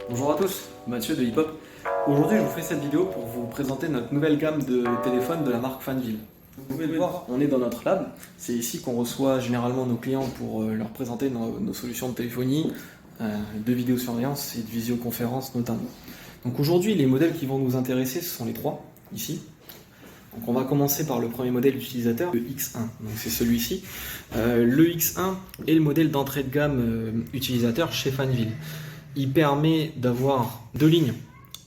Bonjour à tous, Mathieu de Hip Hop. Aujourd'hui, je vous fais cette vidéo pour vous présenter notre nouvelle gamme de téléphones de la marque Fanville. Vous pouvez le voir, on est dans notre lab. C'est ici qu'on reçoit généralement nos clients pour leur présenter nos solutions de téléphonie, de vidéosurveillance et de visioconférence notamment. Donc aujourd'hui, les modèles qui vont nous intéresser, ce sont les trois, ici. Donc on va commencer par le premier modèle utilisateur, le X1. Donc c'est celui-ci. Le X1 est le modèle d'entrée de gamme utilisateur chez Fanville. Il permet d'avoir 2 lignes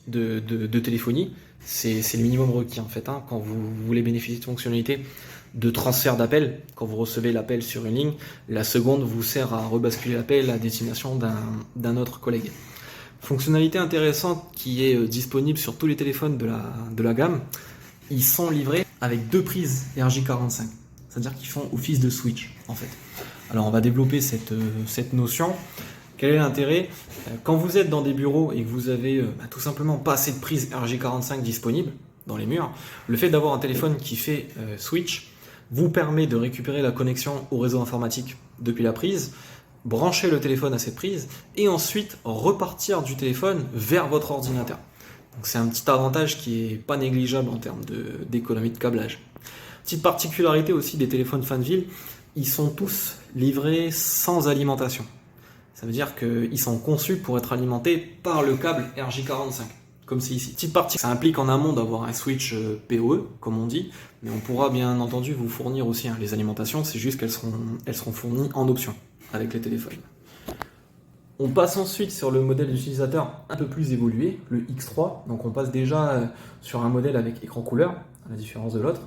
de téléphonie. C'est le minimum requis en fait, hein, quand vous voulez bénéficier de fonctionnalités de transfert d'appel. Quand vous recevez l'appel sur une ligne, la seconde vous sert à rebasculer l'appel à destination d'un autre collègue. Fonctionnalité intéressante qui est disponible sur tous les téléphones de la gamme. Ils sont livrés avec 2 prises RJ45, c'est-à-dire qu'ils font office de switch en fait. Alors on va développer cette notion. Quel est l'intérêt? Quand vous êtes dans des bureaux et que vous avez tout simplement pas assez de prises RJ45 disponibles dans les murs, le fait d'avoir un téléphone qui fait switch vous permet de récupérer la connexion au réseau informatique depuis la prise, brancher le téléphone à cette prise et ensuite repartir du téléphone vers votre ordinateur. Donc c'est un petit avantage qui est pas négligeable en termes d'économie de câblage. Petite particularité aussi des téléphones Fanville, ils sont tous livrés sans alimentation. Ça veut dire qu'ils sont conçus pour être alimentés par le câble RJ45, comme c'est ici. Petite partie, ça implique en amont d'avoir un switch PoE, comme on dit, mais on pourra bien entendu vous fournir aussi les alimentations, c'est juste qu'elles seront fournies en option avec les téléphones. On passe ensuite sur le modèle d'utilisateur un peu plus évolué, le X3. Donc on passe déjà sur un modèle avec écran couleur, à la différence de l'autre.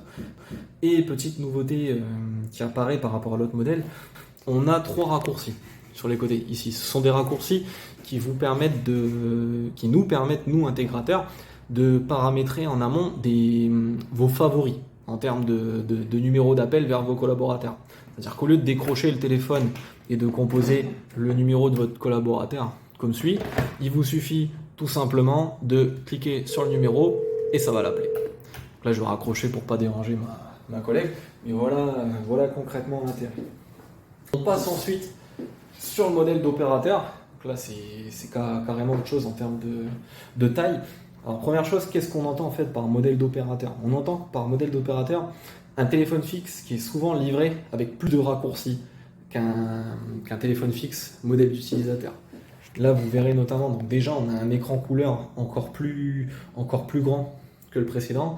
Et petite nouveauté qui apparaît par rapport à l'autre modèle, on a 3 raccourcis sur les côtés ici. Ce sont des raccourcis qui nous permettent, nous intégrateurs, de paramétrer en amont vos favoris en termes de numéro d'appel vers vos collaborateurs. C'est-à-dire qu'au lieu de décrocher le téléphone et de composer le numéro de votre collaborateur comme suit, il vous suffit tout simplement de cliquer sur le numéro et ça va l'appeler. Là je vais raccrocher pour pas déranger ma collègue, mais voilà concrètement l'intérêt. On passe ensuite sur le modèle d'opérateur. Donc là c'est carrément autre chose en termes de taille. Alors première chose, qu'est-ce qu'on entend en fait par modèle d'opérateur? On entend par modèle d'opérateur un téléphone fixe qui est souvent livré avec plus de raccourcis qu'un téléphone fixe modèle d'utilisateur. Là vous verrez notamment, donc déjà on a un écran couleur encore plus grand que le précédent.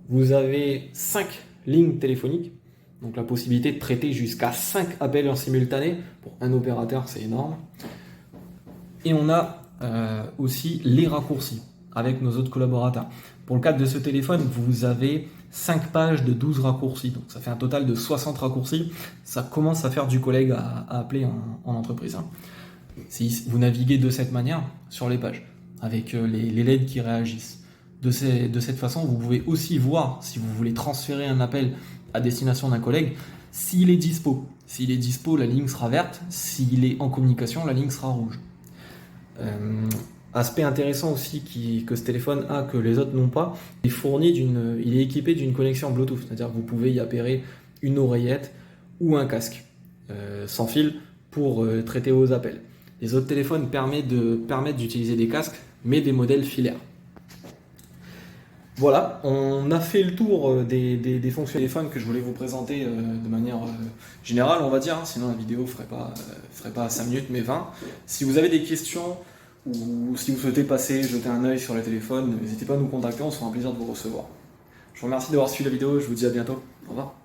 Vous avez 5 lignes téléphoniques, donc la possibilité de traiter jusqu'à 5 appels en simultané. Pour un opérateur c'est énorme. Et on a aussi les raccourcis avec nos autres collaborateurs. Pour le cadre de ce téléphone, vous avez 5 pages de 12 raccourcis, donc ça fait un total de 60 raccourcis. Ça commence à faire du collègue à appeler en entreprise. Si vous naviguez de cette manière sur les pages, avec les LED qui réagissent. De cette façon, vous pouvez aussi voir si vous voulez transférer un appel à destination d'un collègue, s'il est dispo. S'il est dispo, la ligne sera verte. S'il est en communication, la ligne sera rouge. Aspect intéressant aussi que ce téléphone a, que les autres n'ont pas, il est équipé d'une connexion Bluetooth, c'est-à-dire que vous pouvez y appairer une oreillette ou un casque sans fil pour traiter vos appels. Les autres téléphones permettent d'utiliser des casques, mais des modèles filaires. Voilà, on a fait le tour des fonctions téléphones que je voulais vous présenter de manière générale, on va dire, hein, sinon la vidéo ne ferait pas 5 minutes mais 20. Si vous avez des questions ou si vous souhaitez jeter un œil sur le téléphone, n'hésitez pas à nous contacter, on sera un plaisir de vous recevoir. Je vous remercie d'avoir suivi la vidéo, je vous dis à bientôt, au revoir.